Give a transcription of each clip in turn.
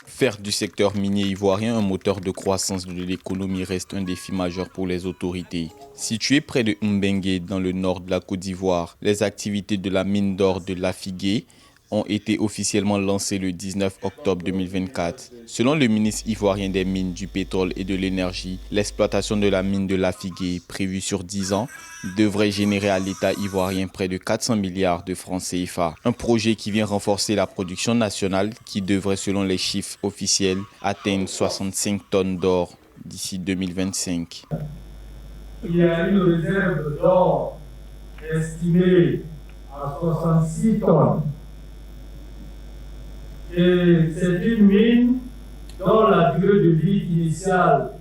Faire du secteur minier ivoirien un moteur de croissance de l'économie reste un défi majeur pour les autorités. Situé près de Mbengue, dans le nord de la Côte d'Ivoire, les activités de la mine d'or de Lafigué ont été officiellement lancées le 19 octobre 2024. Selon le ministre ivoirien des Mines, du Pétrole et de l'Énergie, l'exploitation de la mine de Lafigué, prévue sur 10 ans, devrait générer à l'État ivoirien près de 400 milliards de francs CFA. Un projet qui vient renforcer la production nationale qui devrait, selon les chiffres officiels, atteindre 65 tonnes d'or d'ici 2025. Il y a une réserve d'or estimée à 66 tonnes. Et c'est une mine dont la durée de vie initiale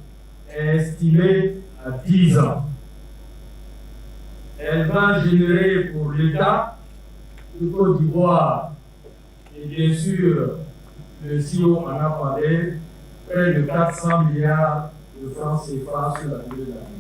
est estimée à 10 ans. Elle va générer pour l'État de Côte d'Ivoire et bien sûr le CEO en a parlé, près de 400 milliards de francs CFA sur la durée de la vie.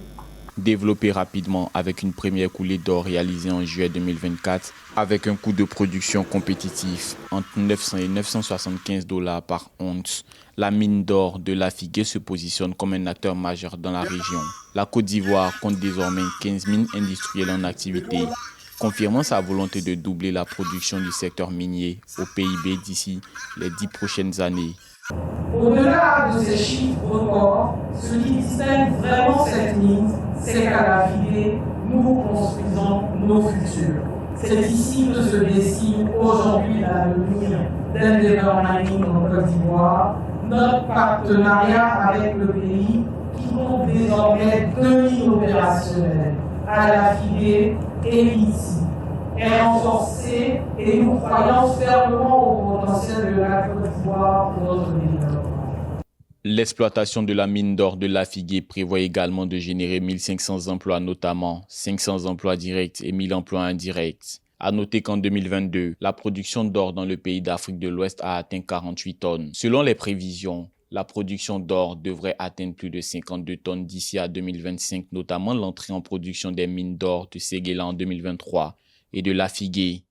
Développé rapidement avec une première coulée d'or réalisée en juillet 2024 avec un coût de production compétitif entre 900 et 975 $ par once. La mine d'or de Lafigué se positionne comme un acteur majeur dans la région. La Côte d'Ivoire compte désormais 15 mines industrielles en activité, confirmant sa volonté de doubler la production du secteur minier au PIB d'ici les 10 prochaines années. Au-delà de ces chiffres records, ce qui distingue vraiment cette mine, c'est qu'à Lafigué, nous construisons nos futurs. C'est ici que se dessine aujourd'hui l'avenir d'Endeavour Mining en Côte d'Ivoire, notre partenariat avec le pays qui compte désormais 2 mines opérationnelles, à Lafigué et ici, est renforcé et nous croyons fermement au potentiel de la Côte d'Ivoire pour notre développement. L'exploitation de la mine d'or de Lafigué prévoit également de générer 1500 emplois, notamment 500 emplois directs et 1000 emplois indirects. À noter qu'en 2022, la production d'or dans le pays d'Afrique de l'Ouest a atteint 48 tonnes. Selon les prévisions, la production d'or devrait atteindre plus de 52 tonnes d'ici à 2025, notamment l'entrée en production des mines d'or de Séguéla en 2023 et de Lafigué